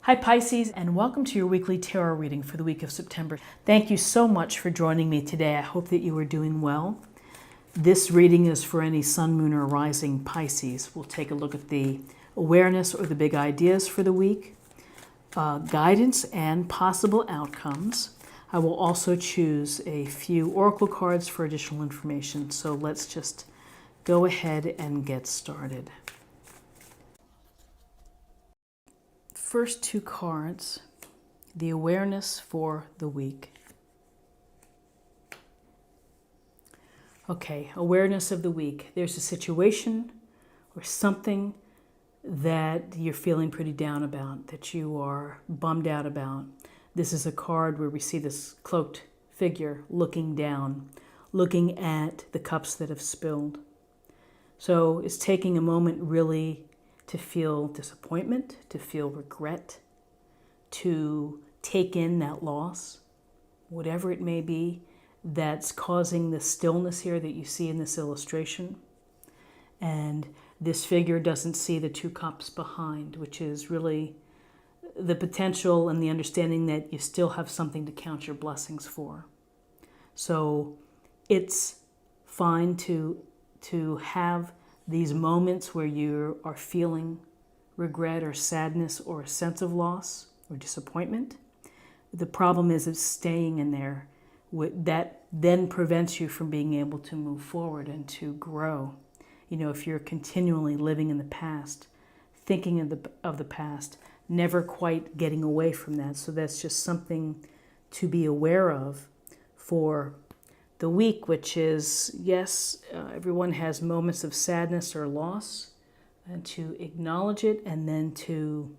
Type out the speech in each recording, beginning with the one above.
Hi Pisces, and welcome to your weekly tarot reading for the week of September. Thank you so much for joining me today. I hope that you are doing well. This reading is for any sun, moon, or rising Pisces. We'll take a look at the awareness or the big ideas for the week, guidance and possible outcomes. I will also choose a few oracle cards for additional information. So let's just go ahead and get started. First two cards, the awareness for the week. Okay, awareness of the week. There's a situation or something that you're feeling pretty down about, that you are bummed out about. This is a card where we see this cloaked figure looking down, looking at the cups that have spilled. So it's taking a moment really to feel disappointment, to feel regret, to take in that loss, whatever it may be that's causing the stillness here that you see in this illustration. And this figure doesn't see the two cups behind, which is really the potential and the understanding that you still have something to count your blessings for. So it's fine to have these moments where you are feeling regret or sadness or a sense of loss or disappointment. The problem is it's staying in there. That then prevents you from being able to move forward and to grow. You know, if you're continually living in the past, thinking of the past, never quite getting away from that. So that's just something to be aware of for the week, which is, yes, everyone has moments of sadness or loss, and to acknowledge it and then to,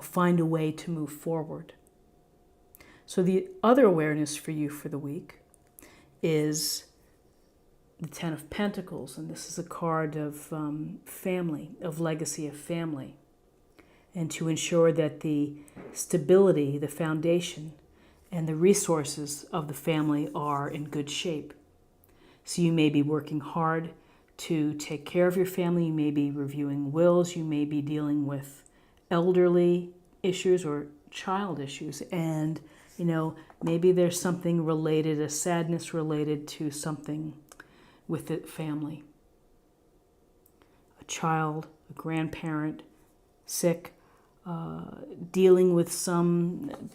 find a way to move forward. So the other awareness for you for the week is the Ten of Pentacles, and this is a card of family, of legacy of family, and to ensure that the stability, the foundation, and the resources of the family are in good shape. So you may be working hard to take care of your family. You may be reviewing wills. You may be dealing with elderly issues or child issues. And, maybe there's something related, a sadness related to something with the family. A child, a grandparent, sick, dealing with some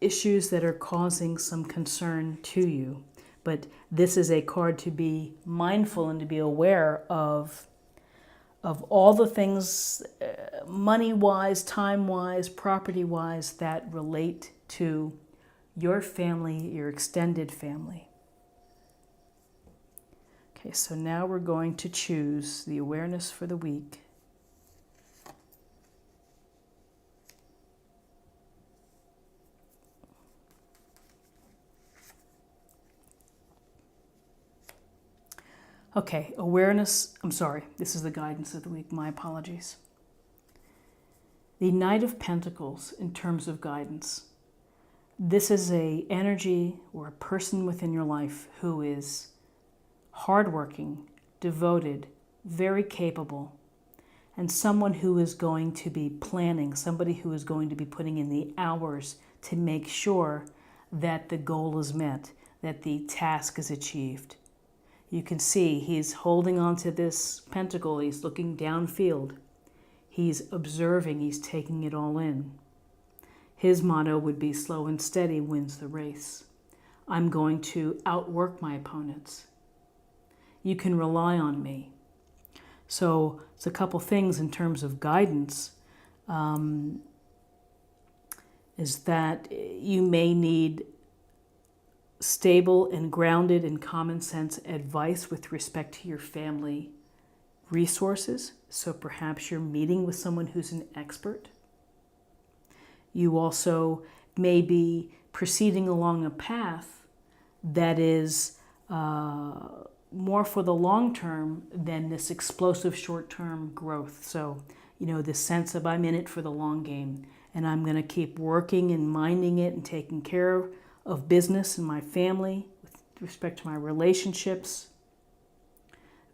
issues that are causing some concern to you. But this is a card to be mindful and to be aware of all the things, money-wise, time-wise, property-wise, that relate to your family, your extended family. Okay, so now we're going to choose the awareness for the week. Okay, awareness, this is the guidance of the week, my apologies. The Knight of Pentacles in terms of guidance. This is an energy or a person within your life who is hardworking, devoted, very capable, and someone who is going to be planning, somebody who is going to be putting in the hours to make sure that the goal is met, that the task is achieved. You can see he's holding on to this pentacle. He's looking downfield. He's observing. He's taking it all in. His motto would be slow and steady wins the race. I'm going to outwork my opponents. You can rely on me. So it's a couple things in terms of guidance, is that you may need stable and grounded and common sense advice with respect to your family resources. So perhaps you're meeting with someone who's an expert. You also may be proceeding along a path that is more for the long term than this explosive short-term growth. So, this sense of I'm in it for the long game and I'm going to keep working and minding it and taking care of business and my family with respect to my relationships.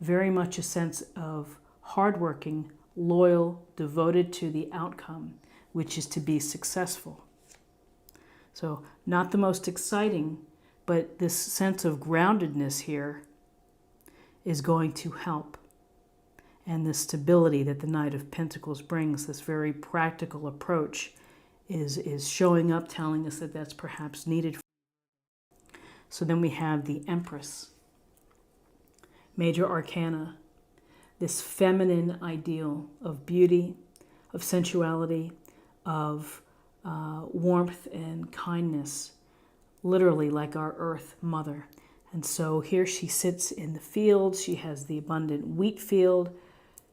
Very much a sense of hardworking, loyal, devoted to the outcome, which is to be successful. So not the most exciting, but this sense of groundedness here is going to help. And the stability that the Knight of Pentacles brings, this very practical approach, is showing up, telling us that that's perhaps needed. So then we have the Empress. Major Arcana, this feminine ideal of beauty, of sensuality, of warmth and kindness, literally like our Earth Mother. And so here she sits in the field. She has the abundant wheat field.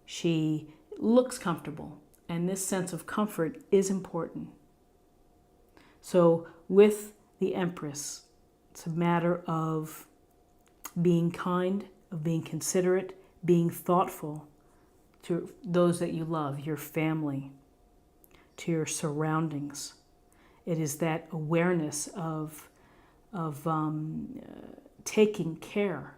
She looks comfortable, and this sense of comfort is important. So with the Empress, it's a matter of being kind, of being considerate, being thoughtful to those that you love, your family, to your surroundings. It is that awareness of taking care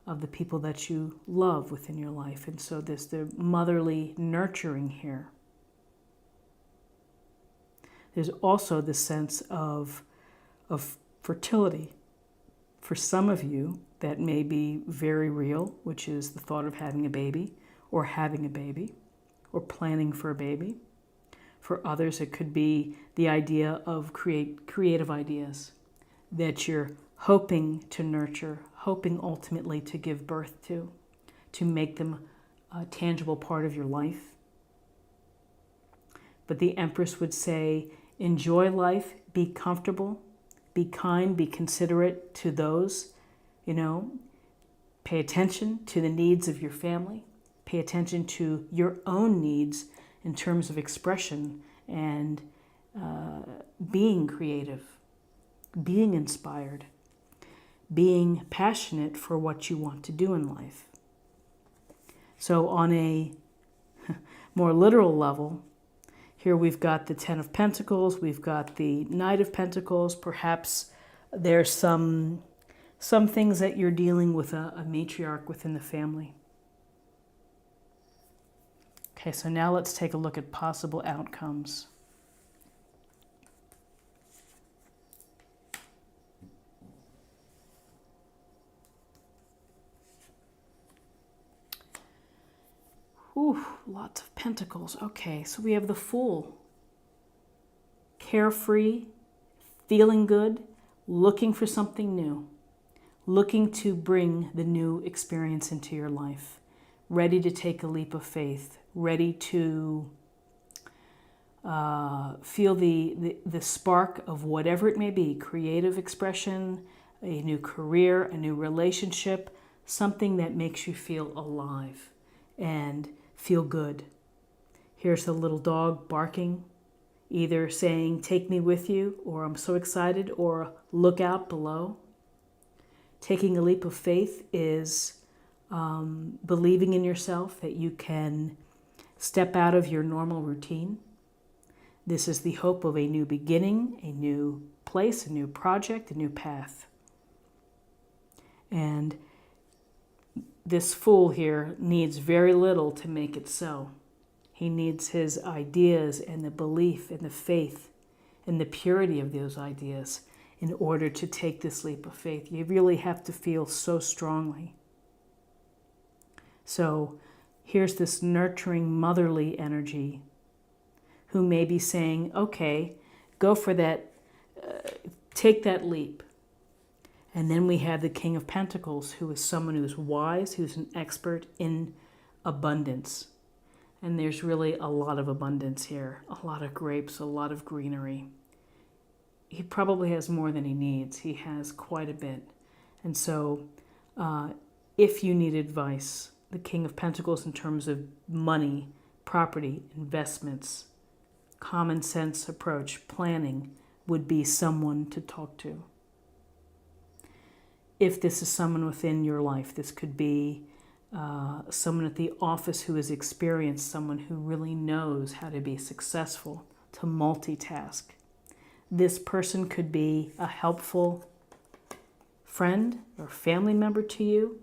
of the people that you love within your life. And so there's the motherly nurturing here. There's also the sense of fertility. For some of you, that may be very real, which is the thought of having a baby, or having a baby, or planning for a baby. For others, it could be the idea of creative ideas that you're hoping to nurture, hoping ultimately to give birth to make them a tangible part of your life. But the Empress would say, enjoy life, be comfortable, be kind, be considerate to those, pay attention to the needs of your family, pay attention to your own needs in terms of expression and being creative, being inspired, being passionate for what you want to do in life. So on a more literal level, here we've got the Ten of Pentacles, we've got the Knight of Pentacles. Perhaps there's some things that you're dealing with a matriarch within the family. Okay, so now let's take a look at possible outcomes. Ooh, lots of pentacles. Okay, so we have the Fool. Carefree, feeling good, looking for something new, looking to bring the new experience into your life, ready to take a leap of faith, ready to feel the spark of whatever it may be, creative expression, a new career, a new relationship, something that makes you feel alive and feel good. Here's the little dog barking, either saying, take me with you, or I'm so excited, or look out below. Taking a leap of faith is believing in yourself that you can step out of your normal routine. This is the hope of a new beginning, a new place, a new project, a new path. And this Fool here needs very little to make it so. He needs his ideas and the belief and the faith and the purity of those ideas in order to take this leap of faith. You really have to feel so strongly. So here's this nurturing motherly energy who may be saying, okay, go for that, take that leap. And then we have the King of Pentacles, who is someone who's wise, who's an expert in abundance. And there's really a lot of abundance here, a lot of grapes, a lot of greenery. He probably has more than he needs. He has quite a bit. And so if you need advice, the King of Pentacles in terms of money, property, investments, common sense approach, planning, would be someone to talk to. If this is someone within your life, this could be someone at the office who has experienced, someone who really knows how to be successful, to multitask. This person could be a helpful friend or family member to you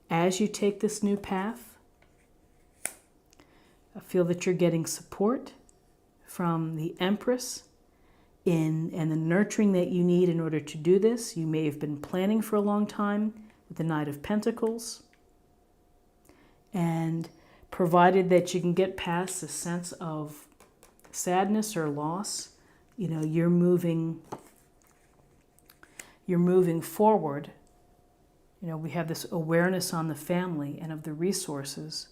as you take this new path. Feel that you're getting support. from the Empress and the nurturing that you need in order to do this. You may have been planning for a long time with the Knight of Pentacles. And provided that you can get past the sense of sadness or loss, you know, you're moving forward. You know, we have this awareness on the family and of the resources,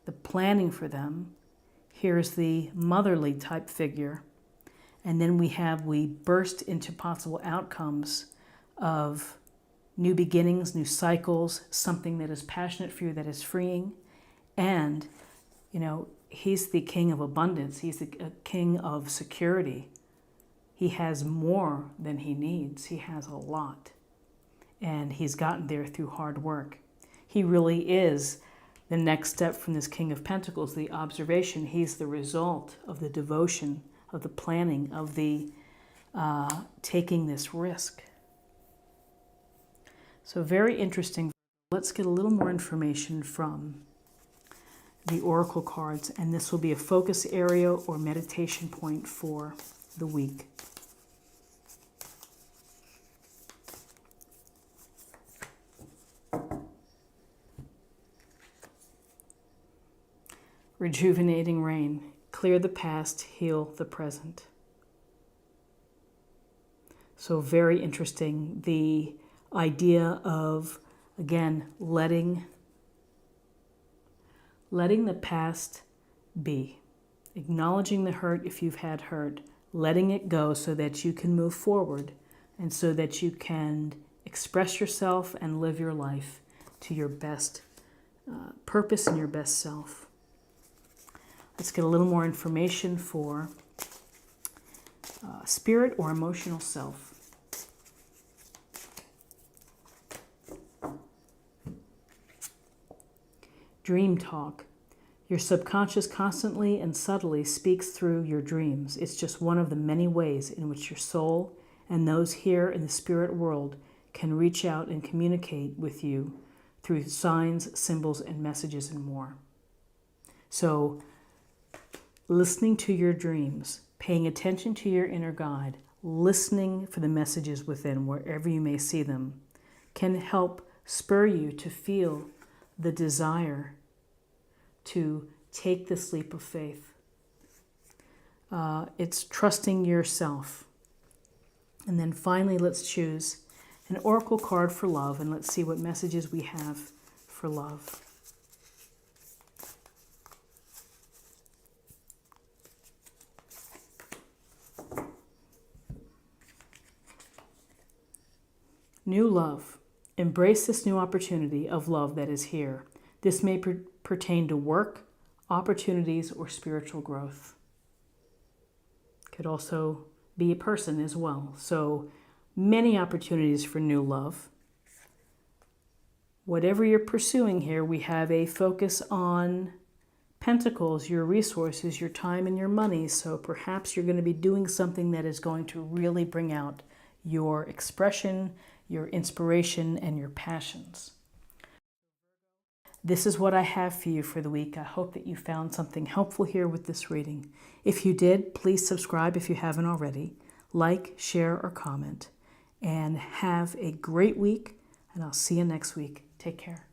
the planning for them. Here's the motherly type figure. And then we burst into possible outcomes of new beginnings, new cycles, something that is passionate for you, that is freeing. And, you know, he's the king of abundance. He's the king of security. He has more than he needs. He has a lot. And he's gotten there through hard work. He really is the next step from this King of Pentacles, the observation. He's the result of the devotion, of the planning, of the taking this risk. So very interesting. Let's get a little more information from the Oracle cards, and this will be a focus area or meditation point for the week. Rejuvenating rain. Clear the past, heal the present. So very interesting. The idea of, again, letting the past be. Acknowledging the hurt if you've had hurt. Letting it go so that you can move forward and so that you can express yourself and live your life to your best purpose and your best self. Let's get a little more information for spirit or emotional self. Dream talk. Your subconscious constantly and subtly speaks through your dreams. It's just one of the many ways in which your soul and those here in the spirit world can reach out and communicate with you through signs, symbols, and messages and more. So, listening to your dreams, paying attention to your inner guide, listening for the messages within, wherever you may see them, can help spur you to feel the desire to take this leap of faith. It's trusting yourself. And then finally, let's choose an oracle card for love, and let's see what messages we have for love. New love. Embrace this new opportunity of love that is here. This may pertain to work, opportunities, or spiritual growth. Could also be a person as well. So many opportunities for new love. Whatever you're pursuing here, we have a focus on Pentacles, your resources, your time, and your money. So perhaps you're going to be doing something that is going to really bring out your expression, your inspiration, and your passions. This is what I have for you for the week. I hope that you found something helpful here with this reading. If you did, please subscribe if you haven't already. Like, share, or comment. And have a great week, and I'll see you next week. Take care.